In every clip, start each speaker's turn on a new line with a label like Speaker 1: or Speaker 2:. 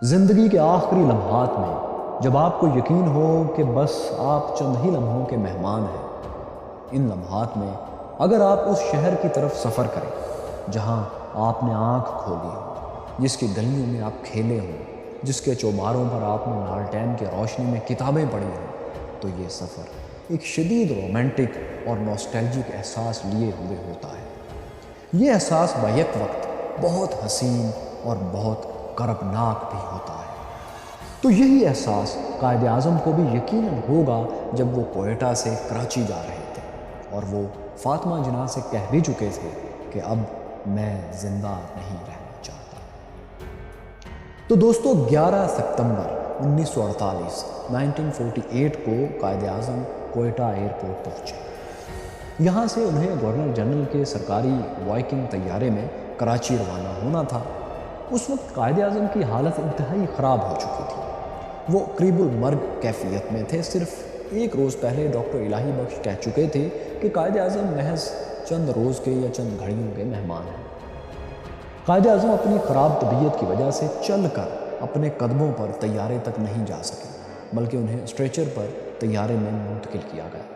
Speaker 1: زندگی کے آخری لمحات میں جب آپ کو یقین ہو کہ بس آپ چند ہی لمحوں کے مہمان ہیں، ان لمحات میں اگر آپ اس شہر کی طرف سفر کریں جہاں آپ نے آنکھ کھولی ہو، جس کی گلیوں میں آپ کھیلے ہوں، جس کے چوباروں پر آپ نے لالٹین کی روشنی میں کتابیں پڑھی ہوں، تو یہ سفر ایک شدید رومانٹک اور نوسٹیلجک احساس لیے ہوئے ہوتا ہے۔ یہ احساس بیک وقت بہت حسین اور بہت کربناک بھی ہوتا ہے۔ تو یہی احساس قائد اعظم کو بھی یقیناً ہوگا جب وہ کوئٹہ سے کراچی جا رہے تھے اور وہ فاطمہ جناح سے کہہ بھی چکے تھے کہ اب میں زندہ نہیں رہنا چاہتا۔ تو دوستو 11 ستمبر 1948 1948 کو قائد اعظم کوئٹہ ایئرپورٹ پہنچے۔ یہاں سے انہیں گورنر جنرل کے سرکاری وائکنگ طیارے میں کراچی روانہ ہونا تھا۔ اس وقت قائد اعظم کی حالت انتہائی خراب ہو چکی تھی۔ وہ قریب المرگ کیفیت میں تھے۔ صرف ایک روز پہلے ڈاکٹر الہی بخش کہہ چکے تھے کہ قائد اعظم محض چند روز کے یا چند گھڑیوں کے مہمان ہیں۔ قائد اعظم اپنی خراب طبیعت کی وجہ سے چل کر اپنے قدموں پر طیارے تک نہیں جا سکے، بلکہ انہیں اسٹریچر پر طیارے میں منتقل کیا گیا۔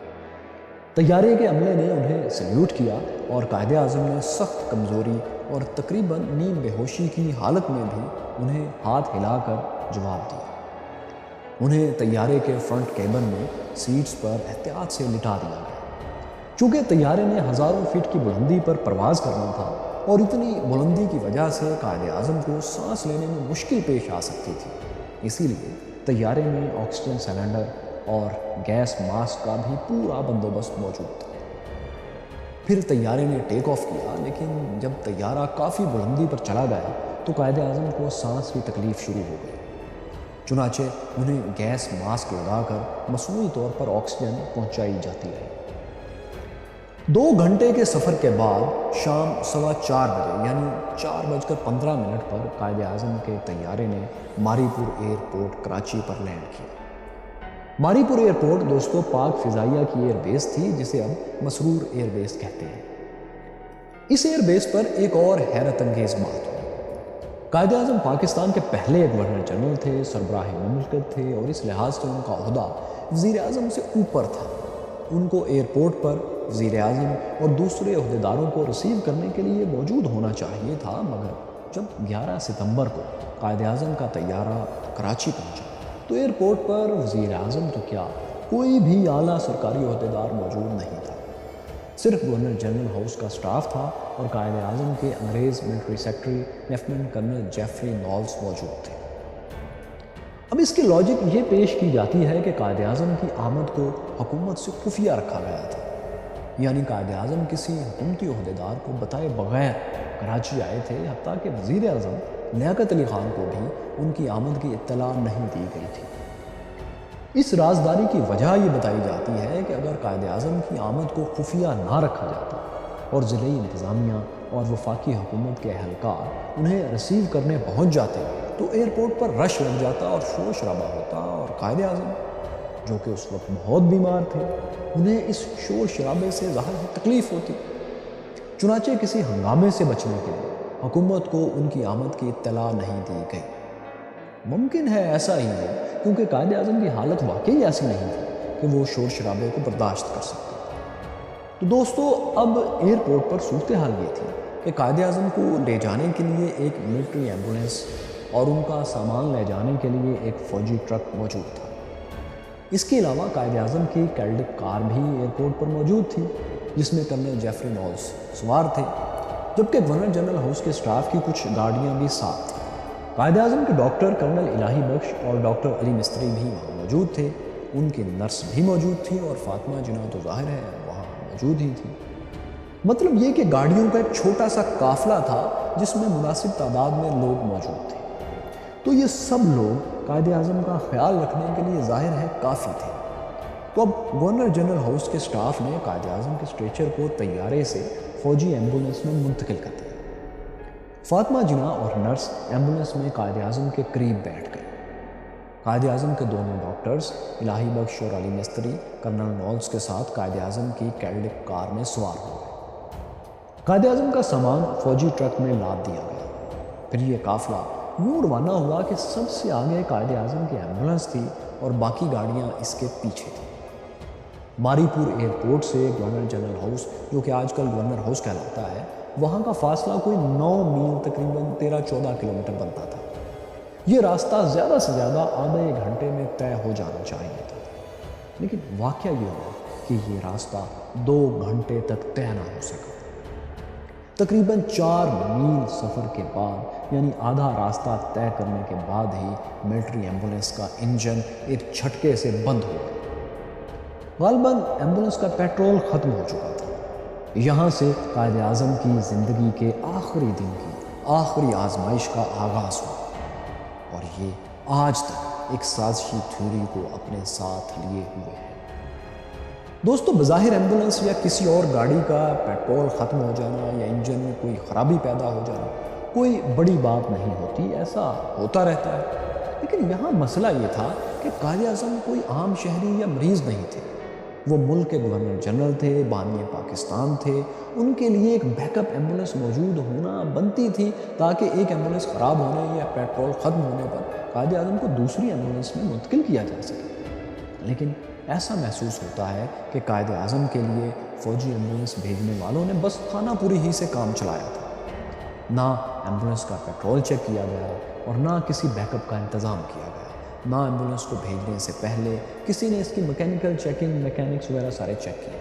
Speaker 1: طیارے کے عملے نے انہیں سلیوٹ کیا اور قائد اعظم نے سخت کمزوری اور تقریباً نیم بے ہوشی کی حالت میں بھی انہیں ہاتھ ہلا کر جواب دیا۔ انہیں طیارے کے فرنٹ کیبن میں سیٹس پر احتیاط سے لٹا دیا گیا۔ چونکہ طیارے نے ہزاروں فٹ کی بلندی پر پرواز کرنا تھا اور اتنی بلندی کی وجہ سے قائد اعظم کو سانس لینے میں مشکل پیش آ سکتی تھی، اسی لیے طیارے میں آکسیجن سلنڈر اور گیس ماسک کا بھی پورا بندوبست موجود تھا۔ پھر طیارے نے ٹیک آف کیا، لیکن جب طیارہ کافی بلندی پر چلا گیا تو قائد اعظم کو سانس کی تکلیف شروع ہو گئی۔ چنانچہ انہیں گیس ماسک لگا کر مصنوعی طور پر آکسیجن پہنچائی جاتی رہی۔ 2 گھنٹے کے سفر کے بعد شام 4:15 بجے یعنی 4:15 پر قائد اعظم کے طیارے نے ماری پور ایئرپورٹ کراچی پر لینڈ کیا۔ ماری پور ایئرپورٹ دوستو پاک فضائیہ کی ایئر بیس تھی، جسے اب مسرور ایئر بیس کہتے ہیں۔ اس ایئر بیس پر ایک اور حیرت انگیز بات ہوئی۔ قائد اعظم پاکستان کے پہلے گورنر جنرل تھے، سربراہ مملکت تھے اور اس لحاظ سے ان کا عہدہ وزیر اعظم سے اوپر تھا۔ ان کو ایئرپورٹ پر وزیر اعظم اور دوسرے عہدیداروں کو ریسیو کرنے کے لیے موجود ہونا چاہیے تھا، مگر جب 11 ستمبر کو قائد اعظم کا طیارہ کراچی پہنچا تو ایئرپورٹ پر وزیر اعظم تو کیا کوئی بھی اعلیٰ سرکاری عہدیدار موجود نہیں تھا۔ صرف گورنر جنرل ہاؤس کا سٹاف تھا اور قائد اعظم کے انگریز military secretary lieutenant colonel Geoffrey Knowles موجود تھے۔ اب اس کی لاجک یہ پیش کی جاتی ہے کہ قائد اعظم کی آمد کو حکومت سے خفیہ رکھا گیا تھا، یعنی قائد اعظم کسی حکومتی عہدیدار کو بتائے بغیر کراچی آئے تھے، حتیٰ کہ وزیر اعظم لیاقت علی خان کو بھی ان کی آمد کی اطلاع نہیں دی گئی تھی۔ اس رازداری کی وجہ یہ بتائی جاتی ہے کہ اگر قائد اعظم کی آمد کو خفیہ نہ رکھا جاتا اور ضلعی انتظامیہ اور وفاقی حکومت کے اہلکار انہیں ریسیو کرنے پہنچ جاتے تو ایئرپورٹ پر رش لگ جاتا اور شور شرابہ ہوتا، اور قائد اعظم جو کہ اس وقت بہت بیمار تھے انہیں اس شور شرابے سے ظاہر تکلیف ہوتی۔ چنانچہ کسی ہنگامے سے بچنے کے لیے حکومت کو ان کی آمد کی اطلاع نہیں دی گئی۔ ممکن ہے ایسا ہی ہو کیونکہ قائد اعظم کی حالت واقعی ایسی نہیں تھی کہ وہ شور شرابے کو برداشت کر سکتے۔ تو دوستو اب ایئرپورٹ پر صورتحال یہ تھی کہ قائد اعظم کو لے جانے کے لیے ایک ملٹری ایمبولینس اور ان کا سامان لے جانے کے لیے ایک فوجی ٹرک موجود تھا۔ اس کے علاوہ قائد اعظم کی کیڈلک کار بھی ایئرپورٹ پر موجود تھی، جس میں کرنل جیفری نالز سوار تھے، جبکہ گورنر جنرل ہاؤس کے سٹاف کی کچھ گاڑیاں بھی ساتھ تھیں۔ قائد اعظم کے ڈاکٹر کرنل الہی بخش اور ڈاکٹر علی مستری بھی وہاں موجود تھے، ان کی نرس بھی موجود تھی اور فاطمہ جناح تو ظاہر ہے وہاں موجود ہی تھی۔ مطلب یہ کہ گاڑیوں کا ایک چھوٹا سا قافلہ تھا جس میں مناسب تعداد میں لوگ موجود تھے۔ تو یہ سب لوگ قائد اعظم کا خیال رکھنے کے لیے ظاہر ہے کافی تھے۔ تو اب گورنر جنرل ہاؤس کے سٹاف نے قائد اعظم کے اسٹریچر کو طیارے سے فوجی ایمبولینس میں منتقل کر دیا۔ فاطمہ جناح اور نرس ایمبولینس میں قائد اعظم کے قریب بیٹھ گئی۔ قائد اعظم کے دونوں ڈاکٹرز الہی بخش اور علی مستری کرنل نالز کے ساتھ قائد اعظم کی کیڈلک کار میں سوار ہو گئے۔ قائد اعظم کا سامان فوجی ٹرک میں لاد دیا گیا۔ پھر یہ قافلہ یوں روانہ ہوا کہ سب سے آگے قائد اعظم کی ایمبولنس تھی اور باقی گاڑیاں اس کے پیچھے تھیں۔ باری پور ایئرپورٹ سے گورنر جنرل ہاؤس، جو کہ آج کل گورنر ہاؤس کہلاتا ہے، وہاں کا فاصلہ کوئی 9 میل تقریباً 13-14 کلومیٹر بنتا تھا۔ یہ راستہ زیادہ سے زیادہ آدھے گھنٹے میں طے ہو جانا چاہیے تھا، لیکن واقعہ یہ ہوا کہ یہ راستہ 2 گھنٹے تک طے نہ ہو سکا۔ تقریباً 4 میل سفر کے بعد، یعنی آدھا راستہ طے کرنے کے بعد ہی ملٹری ایمبولنس کا انجن ایک جھٹکے سے بند ہو گیا۔ غالباً ایمبولنس کا پیٹرول ختم ہو چکا تھا۔ یہاں سے قائد اعظم کی زندگی کے آخری دن کی آخری آزمائش کا آغاز ہوا، اور یہ آج تک ایک سازشی تھیوری کو اپنے ساتھ لیے ہوئے ہے۔ دوستو، بظاہر ایمبولنس یا کسی اور گاڑی کا پیٹرول ختم ہو جانا یا انجن میں کوئی خرابی پیدا ہو جانا کوئی بڑی بات نہیں ہوتی، ایسا ہوتا رہتا ہے۔ لیکن یہاں مسئلہ یہ تھا کہ قائد اعظم کوئی عام شہری یا مریض نہیں تھے، وہ ملک کے گورنر جنرل تھے، بانی پاکستان تھے۔ ان کے لیے ایک بیک اپ ایمبولنس موجود ہونا بنتی تھی، تاکہ ایک ایمبولنس خراب ہونے یا پیٹرول ختم ہونے پر قائد اعظم کو دوسری ایمبولنس میں منتقل کیا جا سکے۔ لیکن ایسا محسوس ہوتا ہے کہ قائد اعظم کے لیے فوجی ایمبولنس بھیجنے والوں نے بس خانہ پوری ہی سے کام چلایا تھا۔ نہ ایمبولنس کا پیٹرول چیک کیا گیا اور نہ کسی بیک اپ کا انتظام کیا گیا۔ نہ ایمبولنس کو بھیجنے سے پہلے کسی نے اس کی میکینیکل چیکنگ، میکینکس وغیرہ سارے چیک کیے۔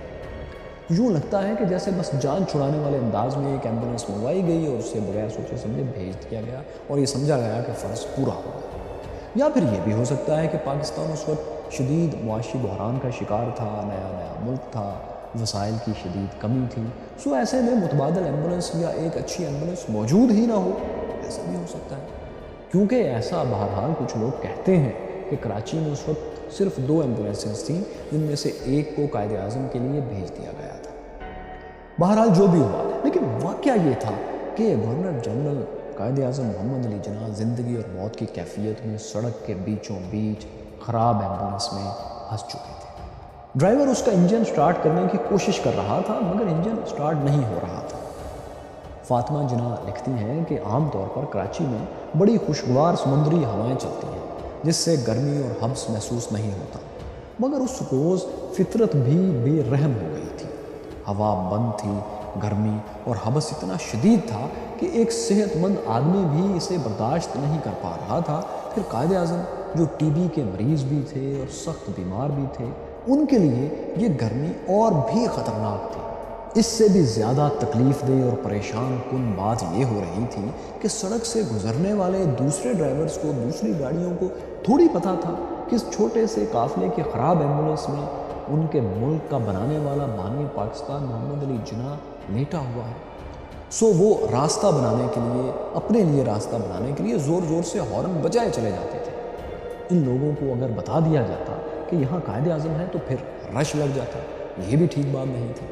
Speaker 1: یوں لگتا ہے کہ جیسے بس جان چھڑانے والے انداز میں ایک ایمبولنس منگوائی گئی اور اسے بغیر سوچے سمجھے بھیج دیا گیا، اور یہ سمجھا گیا کہ فرض پورا ہو گیا۔ یا پھر یہ بھی ہو سکتا ہے کہ پاکستان اس وقت شدید معاشی بحران کا شکار تھا، نیا ملک تھا، وسائل کی شدید کمی تھی، سو ایسے میں متبادل ایمبولنس یا ایک اچھی ایمبولنس موجود ہی نہ ہو، ایسا بھی ہو سکتا ہے۔ کیونکہ ایسا بہرحال کچھ لوگ کہتے ہیں کہ کراچی میں اس وقت صرف 2 ایمبولنسز تھیں، جن میں سے ایک کو قائد اعظم کے لیے بھیج دیا گیا تھا۔ بہرحال جو بھی ہوا، لیکن واقعہ یہ تھا کہ گورنر جنرل قائد اعظم محمد علی جناح زندگی اور موت کی کیفیت میں سڑک کے بیچوں بیچ خراب ایمبولنس میں پھنس چکے تھے۔ ڈرائیور اس کا انجن سٹارٹ کرنے کی کوشش کر رہا تھا، مگر انجن سٹارٹ نہیں ہو رہا تھا۔ فاطمہ جناح لکھتی ہیں کہ عام طور پر کراچی میں بڑی خوشگوار سمندری ہوائیں چلتی ہیں، جس سے گرمی اور حبس محسوس نہیں ہوتا، مگر اس روز فطرت بھی بے رحم ہو گئی تھی۔ ہوا بند تھی، گرمی اور حبس اتنا شدید تھا کہ ایک صحت مند آدمی بھی اسے برداشت نہیں کر پا رہا تھا۔ پھر قائد اعظم، جو ٹی بی کے مریض بھی تھے اور سخت بیمار بھی تھے، ان کے لیے یہ گرمی اور بھی خطرناک تھی۔ اس سے بھی زیادہ تکلیف دہ اور پریشان کن بات یہ ہو رہی تھی کہ سڑک سے گزرنے والے دوسرے ڈرائیورز کو، دوسری گاڑیوں کو تھوڑی پتہ تھا کہ اس چھوٹے سے قافلے کی خراب ایمبولنس میں ان کے ملک کا بنانے والا بانی پاکستان محمد علی جناح لیٹا ہوا ہے۔ سو وہ راستہ بنانے کے لیے، اپنے لیے راستہ بنانے کے لیے زور زور سے ہارن بجائے چلے جاتے تھے۔ ان لوگوں کو اگر بتا دیا جاتا کہ یہاں قائد اعظم ہے تو پھر رش لگ جاتا، یہ بھی ٹھیک بات نہیں تھی۔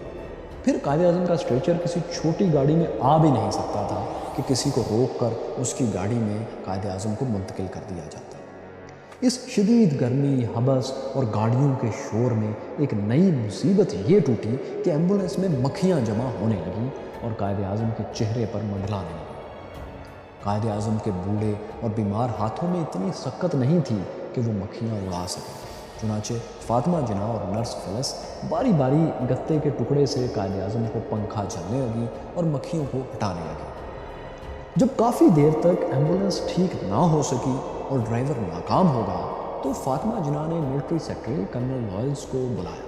Speaker 1: پھر قائد اعظم کا اسٹریچر کسی چھوٹی گاڑی میں آ بھی نہیں سکتا تھا کہ کسی کو روک کر اس کی گاڑی میں قائد اعظم کو منتقل کر دیا جاتا۔ اس شدید گرمی، حبس اور گاڑیوں کے شور میں ایک نئی مصیبت یہ ٹوٹی کہ ایمبولنس میں مکھیاں جمع ہونے لگیں اور قائد اعظم کے چہرے پر منڈلانے لگیں۔ قائد اعظم کے بوڑھے اور بیمار ہاتھوں میں اتنی سکت نہیں تھی کہ وہ مکھیاں اڑا سکیں۔ چنانچہ فاطمہ جناح اور نرس فلس باری باری گتے کے ٹکڑے سے قائد اعظم کو پنکھا جھلنے لگی اور مکھیوں کو ہٹانے لگی۔ جب کافی دیر تک ایمبولنس ٹھیک نہ ہو سکی اور ڈرائیور ناکام ہو گیا تو فاطمہ جناح نے ملٹری سیکرٹری کرنل نوئلز کو بلایا۔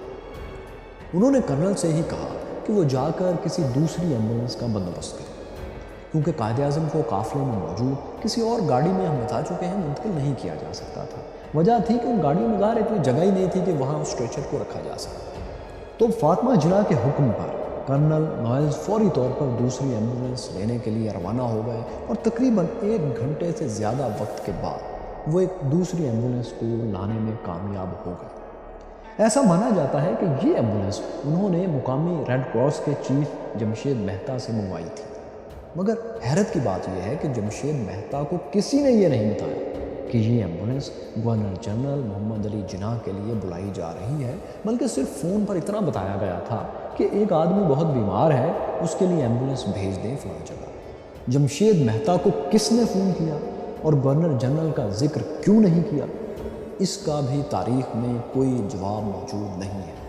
Speaker 1: انہوں نے کرنل سے ہی کہا کہ وہ جا کر کسی دوسری ایمبولنس کا بندوبست کرے، کیونکہ قائد اعظم کو قافلے میں موجود کسی اور گاڑی میں، ہم بتا چکے ہیں، منتقل نہیں کیا جا سکتا تھا۔ وجہ تھی کہ ان گاڑیوں میں ظاہر اتنی جگہ ہی نہیں تھی کہ وہاں اس اسٹریچر کو رکھا جا سکے۔ تو فاطمہ جناح کے حکم پر کرنل نوئلز فوری طور پر دوسری ایمبولنس لینے کے لیے روانہ ہو گئے، اور تقریباً 1 گھنٹے سے زیادہ وقت کے بعد وہ ایک دوسری ایمبولنس کو لانے میں کامیاب ہو گئے۔ ایسا مانا جاتا ہے کہ یہ ایمبولنس انہوں نے مقامی ریڈ کراس کے چیف جمشید مہتا سے منگوائی تھی، مگر حیرت کی بات یہ ہے کہ جمشید مہتا کو کسی نے یہ نہیں بتایا کہ یہ ایمبولنس گورنر جنرل محمد علی جناح کے لیے بلائی جا رہی ہے، بلکہ صرف فون پر اتنا بتایا گیا تھا کہ ایک آدمی بہت بیمار ہے، اس کے لیے ایمبولنس بھیج دیں فلاں جگہ۔ جمشید مہتا کو کس نے فون کیا، اور گورنر جنرل کا ذکر کیوں نہیں کیا؟ اس کا بھی تاریخ میں کوئی جواب موجود نہیں ہے۔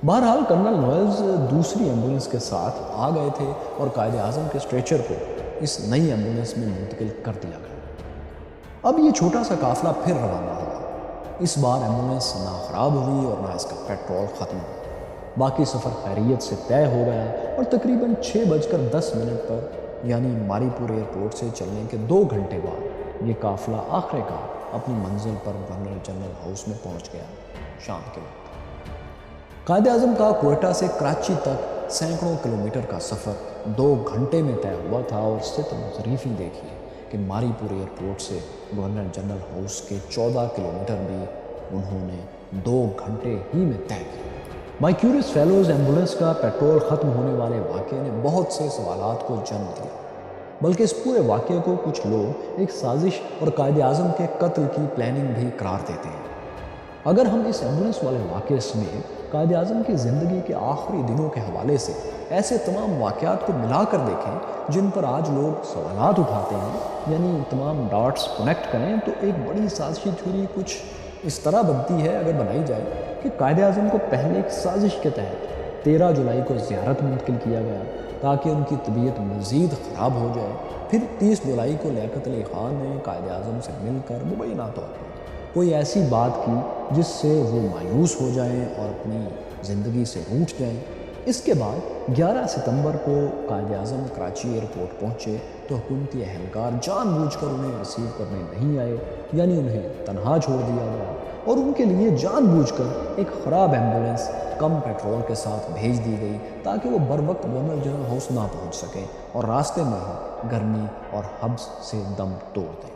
Speaker 1: بہرحال کرنل نوئلز دوسری ایمبولینس کے ساتھ آ گئے تھے اور قائد اعظم کے اسٹریچر کو اس نئی ایمبولینس میں منتقل کر دیا گیا۔ اب یہ چھوٹا سا قافلہ پھر روانہ ہوا۔ اس بار ایمبولینس نہ خراب ہوئی اور نہ اس کا پیٹرول ختم ہوا۔ باقی سفر خیریت سے طے ہو گیا اور تقریباً 6:10 پر یعنی ماری پور ایئرپورٹ سے چلنے کے 2 گھنٹے بعد یہ قافلہ آخر کار اپنی منزل پر گورنر جنرل ہاؤس میں پہنچ گیا۔ شام کے وقت قائد اعظم کا کوئٹہ سے کراچی تک سینکڑوں کلومیٹر کا سفر 2 گھنٹے میں طے ہوا تھا، اور ستم ظریفی دیکھیے کہ ماری پور ایئرپورٹ سے گورنر جنرل ہاؤس کے 14 کلومیٹر بھی انہوں نے 2 گھنٹے ہی میں طے کیا۔ مائی کیوریس فیلوز ایمبولینس کا پیٹرول ختم ہونے والے واقعے نے بہت سے سوالات کو جنم دیا، بلکہ اس پورے واقعے کو کچھ لوگ ایک سازش اور قائد اعظم کے قتل کی پلاننگ بھی قرار دیتے ہیں۔ اگر ہم اس ایمبولینس والے واقعے سمیت قائد اعظم کی زندگی کے آخری دنوں کے حوالے سے ایسے تمام واقعات کو ملا کر دیکھیں جن پر آج لوگ سوالات اٹھاتے ہیں، یعنی تمام ڈاٹس کنیکٹ کریں، تو ایک بڑی سازشی تھیوری کچھ اس طرح بنتی ہے اگر بنائی جائے کہ قائد اعظم کو پہلے ایک سازش کے تحت 13 جولائی کو زیارت منتقل کیا گیا تاکہ ان کی طبیعت مزید خراب ہو جائے۔ پھر 30 جولائی کو لیاقت علی خان نے قائد اعظم سے مل کر مبینہ طور پر کوئی ایسی بات کی جس سے وہ مایوس ہو جائیں اور اپنی زندگی سے روٹھ جائیں۔ اس کے بعد 11 ستمبر کو قائد اعظم کراچی ایئرپورٹ پہنچے تو حکومتی اہلکار جان بوجھ کر انہیں ریسیو کرنے نہیں آئے، یعنی انہیں تنہا چھوڑ دیا گیا اور ان کے لیے جان بوجھ کر ایک خراب ایمبولینس کم پیٹرول کے ساتھ بھیج دی گئی تاکہ وہ بر وقت گورنر جنرل ہاؤس نہ پہنچ سکیں اور راستے میں ہی گرمی اور حبس سے دم توڑ دیں۔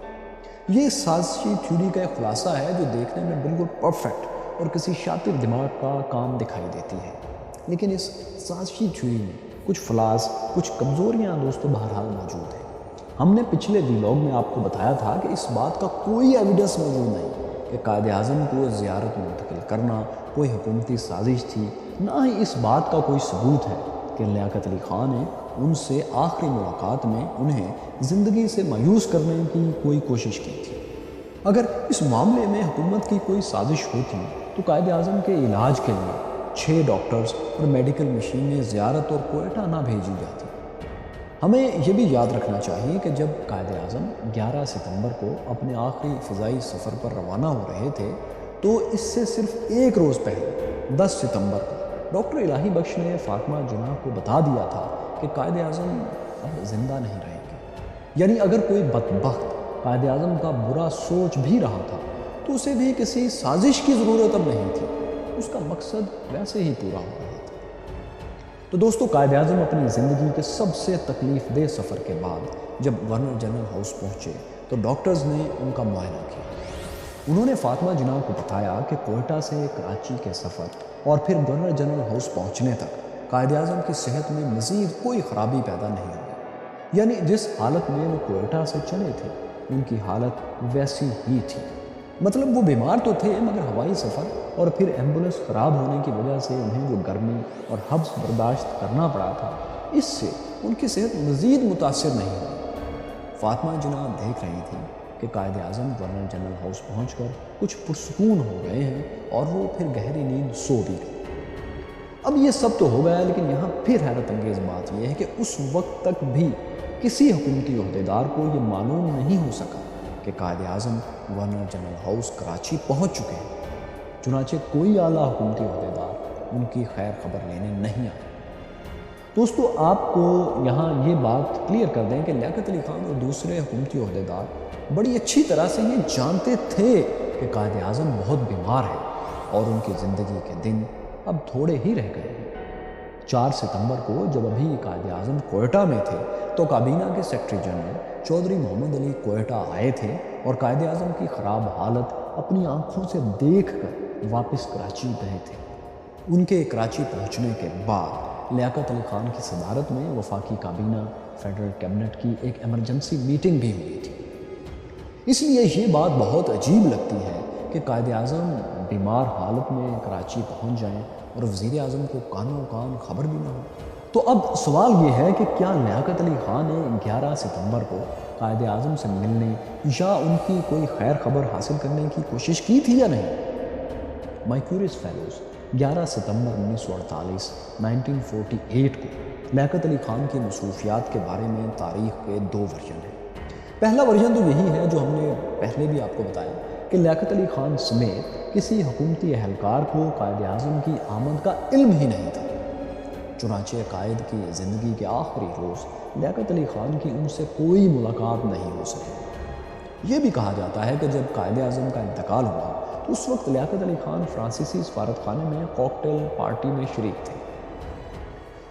Speaker 1: یہ سازشی تھیوری کا ایک خلاصہ ہے جو دیکھنے میں بالکل پرفیکٹ اور کسی شاطر دماغ کا کام دکھائی دیتی ہے، لیکن اس سازشی تھیوری میں کچھ فلاز، کچھ کمزوریاں دوستوں بہرحال موجود ہیں۔ ہم نے پچھلے ویلاگ میں آپ کو بتایا تھا کہ اس بات کا کوئی ایویڈنس موجود نہیں کہ قائد اعظم کو زیارت منتقل کرنا کوئی حکومتی سازش تھی، نہ ہی اس بات کا کوئی ثبوت ہے کہ لیاقت علی خان نے ان سے آخری ملاقات میں انہیں زندگی سے مایوس کرنے کی کوئی کوشش کی تھی۔ اگر اس معاملے میں حکومت کی کوئی سازش ہوتی تو قائد اعظم کے علاج کے لیے 6 ڈاکٹرز اور میڈیکل مشینیں زیارت اور کوئٹہ نہ بھیجی جاتی۔ ہمیں یہ بھی یاد رکھنا چاہیے کہ جب قائد اعظم 11 ستمبر کو اپنے آخری فضائی سفر پر روانہ ہو رہے تھے تو اس سے صرف ایک روز پہلے 10 ستمبر کو ڈاکٹر الہی بخش نے فاطمہ جناح کو بتا دیا تھا کہ قائد اعظم اب زندہ نہیں رہیں گے، یعنی اگر کوئی بدبخت قائد اعظم کا برا سوچ بھی رہا تھا تو اسے بھی کسی سازش کی ضرورت اب نہیں تھی، اس کا مقصد ویسے ہی پورا ہو رہا تھا۔ تو دوستو، قائد اعظم اپنی زندگی کے سب سے تکلیف دہ سفر کے بعد جب گورنر جنرل ہاؤس پہنچے تو ڈاکٹرز نے ان کا معائنہ کیا۔ انہوں نے فاطمہ جناح کو بتایا کہ کوئٹہ سے کراچی کے سفر اور پھر گورنر جنرل ہاؤس پہنچنے تک قائد اعظم کی صحت میں مزید کوئی خرابی پیدا نہیں ہوئی، یعنی جس حالت میں وہ کوئٹہ سے چلے تھے ان کی حالت ویسی ہی تھی۔ مطلب وہ بیمار تو تھے مگر ہوائی سفر اور پھر ایمبولینس خراب ہونے کی وجہ سے انہیں جو گرمی اور حبس برداشت کرنا پڑا تھا، اس سے ان کی صحت مزید متاثر نہیں ہوئی۔ فاطمہ جناح دیکھ رہی تھی کہ Quaid Azam governor general house پہنچ کر کچھ پرسکون ہو گئے ہیں اور وہ پھر گہری نیند سو بھی گئے۔ اب یہ سب تو ہو گیا، لیکن یہاں پھر حیرت انگیز بات یہ ہے کہ اس وقت تک بھی کسی حکومتی عہدیدار کو یہ معلوم نہیں ہو سکا کہ Quaid Azam governor general house Karachi پہنچ چکے ہیں۔ چنانچہ کوئی اعلیٰ حکومتی عہدیدار ان کی خیر خبر لینے نہیں آیا۔ دوستو، آپ کو یہاں یہ بات کلیئر کر دیں کہ لیاقت علی خان اور دوسرے حکومتی عہدیدار بڑی اچھی طرح سے یہ جانتے تھے کہ قائد اعظم بہت بیمار ہے اور ان کی زندگی کے دن اب تھوڑے ہی رہ گئے ہیں۔ 4 ستمبر کو جب ابھی قائد اعظم کوئٹہ میں تھے تو کابینہ کے سیکرٹری جنرل چودھری محمد علی کوئٹہ آئے تھے اور قائد اعظم کی خراب حالت اپنی آنکھوں سے دیکھ کر واپس کراچی گئے تھے۔ ان کے کراچی پہنچنے کے بعد لیاقت علی خان کی صدارت میں وفاقی کابینہ فیڈرل کیبنٹ کی ایک ایمرجنسی میٹنگ بھی ہوئی تھی۔ اس لیے یہ بات بہت عجیب لگتی ہے کہ قائد اعظم بیمار حالت میں کراچی پہنچ جائیں اور وزیر اعظم کو کانوں کان خبر بھی نہ ہو۔ تو اب سوال یہ ہے کہ کیا لیاقت علی خان نے 11 ستمبر کو قائد اعظم سے ملنے یا ان کی کوئی خیر خبر حاصل کرنے کی کوشش کی تھی یا نہیں؟ مائی کیوریس فیلوز 11 ستمبر 1948 1948 کو لیاقت علی خان کی مصروفیات کے بارے میں تاریخ کے 2 ورژن ہیں۔ پہلا ورژن تو یہی ہے جو ہم نے پہلے بھی آپ کو بتایا کہ لیاقت علی خان سمیت کسی حکومتی اہلکار کو قائد اعظم کی آمد کا علم ہی نہیں تھا۔ چنانچہ قائد کی زندگی کے آخری روز لیاقت علی خان کی ان سے کوئی ملاقات نہیں ہو سکی۔ یہ بھی کہا جاتا ہے کہ جب قائد اعظم کا انتقال ہوا تو اس وقت لیاقت علی خان فرانسیسی سفارت خانے میں کاکٹیل پارٹی میں شریک تھے۔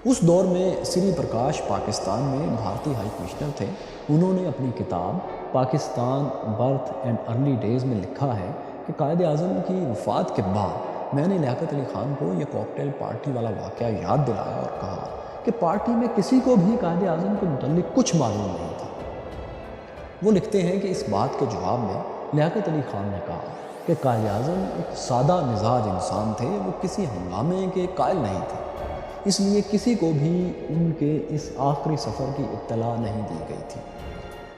Speaker 1: اس دور میں سری پرکاش پاکستان میں بھارتی ہائی کمشنر تھے۔ انہوں نے اپنی کتاب Pakistan birth and early days میں لکھا ہے کہ قائد اعظم کی وفات کے بعد میں نے لیاقت علی خان کو یہ کاکٹیل پارٹی والا واقعہ یاد دلایا اور کہا کہ پارٹی میں کسی کو بھی قائد اعظم کے متعلق کچھ معلوم نہیں تھا۔ وہ لکھتے ہیں کہ اس بات کے جواب میں لیاقت علی خان نے کہا کہ قائد اعظم ایک سادہ مزاج انسان تھے، وہ کسی ہنگامے کے قائل نہیں تھے، اس لیے کسی کو بھی ان کے اس آخری سفر کی اطلاع نہیں دی گئی تھی۔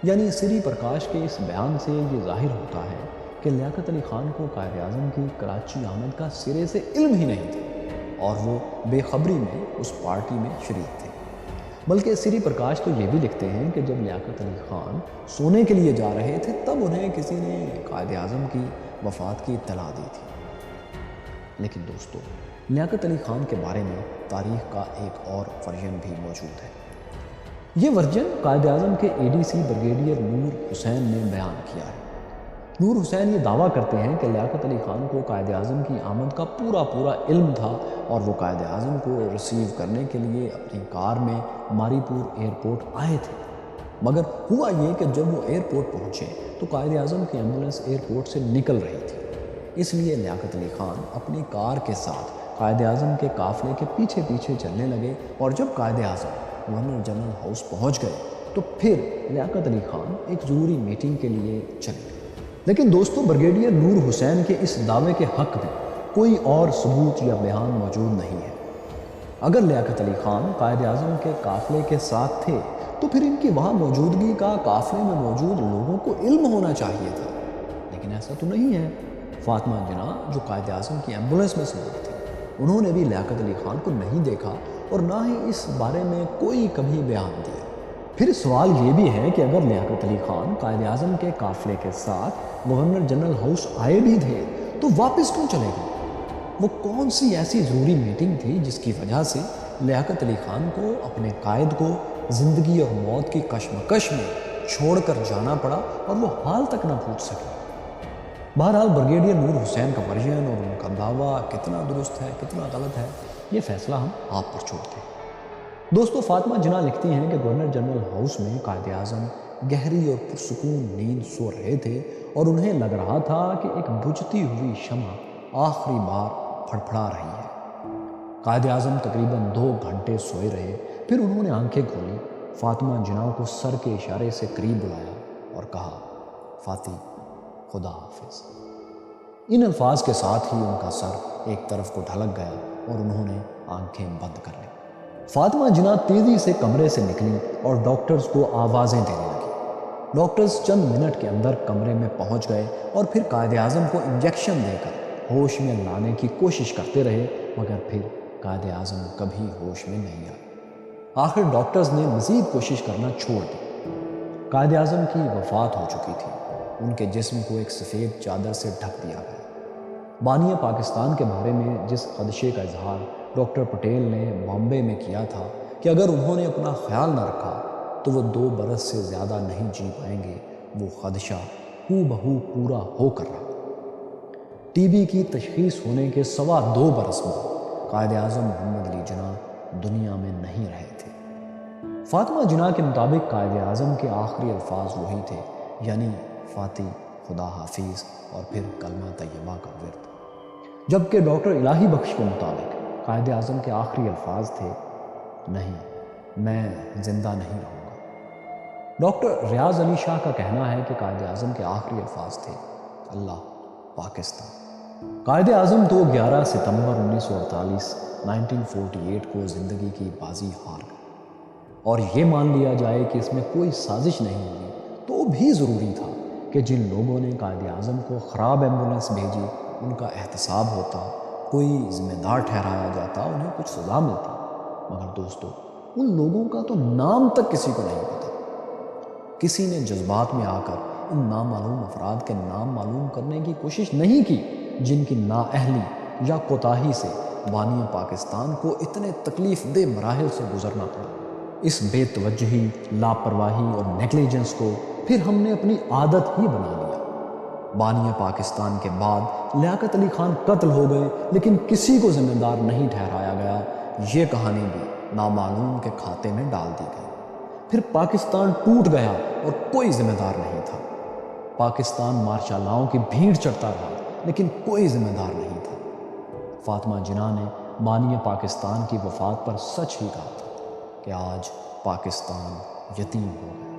Speaker 1: یعنی سری پرکاش کے اس بیان سے یہ ظاہر ہوتا ہے کہ لیاقت علی خان کو قائد اعظم کی کراچی آمد کا سرے سے علم ہی نہیں تھا اور وہ بے خبری میں اس پارٹی میں شریک تھے۔ بلکہ سری پرکاش تو یہ بھی لکھتے ہیں کہ جب لیاقت علی خان سونے کے لیے جا رہے تھے تب انہیں کسی نے قائد اعظم کی وفات کی اطلاع دی تھی۔ لیکن دوستو، لیاقت علی خان کے بارے میں تاریخ کا ایک اور ورژن بھی موجود ہے۔ یہ ورژن قائد اعظم کے ADC بریگیڈیئر نور حسین نے بیان کیا ہے۔ نور حسین یہ دعویٰ کرتے ہیں کہ لیاقت علی خان کو قائد اعظم کی آمد کا پورا علم تھا اور وہ قائد اعظم کو ریسیو کرنے کے لیے اپنی کار میں ماری پور ایئرپورٹ آئے تھے، مگر ہوا یہ کہ جب وہ ایئرپورٹ پہنچے تو قائد اعظم کی ایمبولینس ایئرپورٹ سے نکل رہی تھی۔ اس لیے لیاقت علی خان اپنی کار کے ساتھ قائد اعظم کے قافلے کے پیچھے چلنے لگے اور جب Quaid Azam governor general house پہنچ گئے تو پھر لیاقت علی خان ایک ضروری میٹنگ کے لیے چلے گئے۔ لیکن دوستو، بریگیڈیئر نور حسین کے اس دعوے کے حق میں کوئی اور ثبوت یا بیان موجود نہیں ہے۔ اگر لیاقت علی خان قائد اعظم کے قافلے کے ساتھ تھے تو پھر ان کی وہاں موجودگی کا قافلے میں موجود لوگوں کو علم ہونا چاہیے تھا، لیکن ایسا تو نہیں ہے۔ فاطمہ جناح جو قائد اعظم کی ایمبولینس میں سوار تھے، انہوں نے بھی لیاقت علی خان کو نہیں دیکھا اور نہ ہی اس بارے میں کوئی کبھی بیان دیا۔ پھر سوال یہ بھی ہے کہ اگر لیاقت علی خان قائد اعظم کے قافلے کے ساتھ گورنر جنرل ہاؤس آئے بھی تھے تو واپس کیوں چلے گئے؟ وہ کون سی ایسی ضروری میٹنگ تھی جس کی وجہ سے لیاقت علی خان کو اپنے قائد کو زندگی اور موت کی کشمکش میں چھوڑ کر جانا پڑا اور وہ حال تک نہ پوچھ سکے؟ بہرحال بریگیڈیئر نور حسین کا ورژن اور ان کا دعویٰ کتنا درست ہے کتنا غلط ہے، یہ فیصلہ ہم آپ پر چھوڑتے ہیں۔ دوستو، فاطمہ جناح لکھتی ہیں کہ گورنر جنرل ہاؤس میں قائد اعظم گہری اور پرسکون نیند سو رہے تھے اور انہیں لگ رہا تھا کہ ایک بجھتی ہوئی شمع آخری بار پھڑپھڑا رہی ہے۔ قائد اعظم تقریباً 2 گھنٹے سوئے رہے، پھر انہوں نے آنکھیں کھولی، فاطمہ جناح کو سر کے اشارے سے قریب بلایا اور کہا، فاطی، خدا حافظ۔ ان الفاظ کے ساتھ ہی ان کا سر ایک طرف کو ڈھلک گیا اور انہوں نے آنکھیں بند کر لیں۔ فاطمہ جناح تیزی سے کمرے سے نکلی اور ڈاکٹرز کو آوازیں دینے لگی۔ ڈاکٹرز چند منٹ کے اندر کمرے میں پہنچ گئے اور پھر قائد اعظم کو انجیکشن دے کر ہوش میں لانے کی کوشش کرتے رہے، مگر پھر قائد اعظم کبھی ہوش میں نہیں آئے۔ آخر ڈاکٹرز نے مزید کوشش کرنا چھوڑ دی۔ قائد اعظم کی وفات ہو چکی تھی۔ ان کے جسم کو ایک سفید چادر سے ڈھک دیا گیا۔ بانی پاکستان کے بارے میں جس خدشے کا اظہار ڈاکٹر پٹیل نے بامبے میں کیا تھا کہ اگر انہوں نے اپنا خیال نہ رکھا تو وہ 2 برس سے زیادہ نہیں جی پائیں گے، وہ خدشہ ہو بہو پورا ہو کر رہا۔ TB کی تشخیص ہونے کے 2.25 برس بعد قائد اعظم محمد علی جناح دنیا میں نہیں رہے تھے۔ فاطمہ جناح کے مطابق قائد اعظم کے آخری الفاظ وہی تھے، یعنی فاطی، خدا حافظ اور پھر کلمہ طیبہ کا ورد، جبکہ ڈاکٹر الہی بخش کے مطابق قائد اعظم کے آخری الفاظ تھے، نہیں، میں زندہ نہیں رہوں گا۔ ڈاکٹر ریاض علی شاہ کا کہنا ہے کہ قائد اعظم کے آخری الفاظ تھے، اللہ پاکستان۔ قائد اعظم تو 11 ستمبر 1948 1948 کو زندگی کی بازی ہار گئے، اور یہ مان لیا جائے کہ اس میں کوئی سازش نہیں ہوئی بھی ضروری تھا کہ جن لوگوں نے قائد اعظم کو خراب ایمبولنس بھیجی ان کا احتساب ہوتا، کوئی ذمہ دار ٹھہرایا جاتا، انہیں کچھ سزا ملتی۔ مگر دوستو، ان لوگوں کا تو نام تک کسی کو نہیں پتا۔ کسی نے جذبات میں آ کر ان نامعلوم افراد کے نام معلوم کرنے کی کوشش نہیں کی جن کی نااہلی یا کوتاہی سے بانی پاکستان کو اتنے تکلیف دہ مراحل سے گزرنا پڑا۔ اس بے توجہی، لاپرواہی اور نیگلیجنس کو پھر ہم نے اپنی عادت ہی بنا لیا۔ بانی پاکستان کے بعد لیاقت علی خان قتل ہو گئے لیکن کسی کو ذمہ دار نہیں ٹھہرایا گیا۔ یہ کہانی بھی نامعلوم کے کھاتے میں ڈال دی گئی۔ پھر پاکستان ٹوٹ گیا اور کوئی ذمہ دار نہیں تھا۔ پاکستان مارشاء لاؤں کی بھیڑ چڑھتا رہا لیکن کوئی ذمہ دار نہیں تھا۔ فاطمہ جناح نے بانی پاکستان کی وفات پر سچ ہی کہا تھا کہ آج پاکستان یتیم ہو گیا۔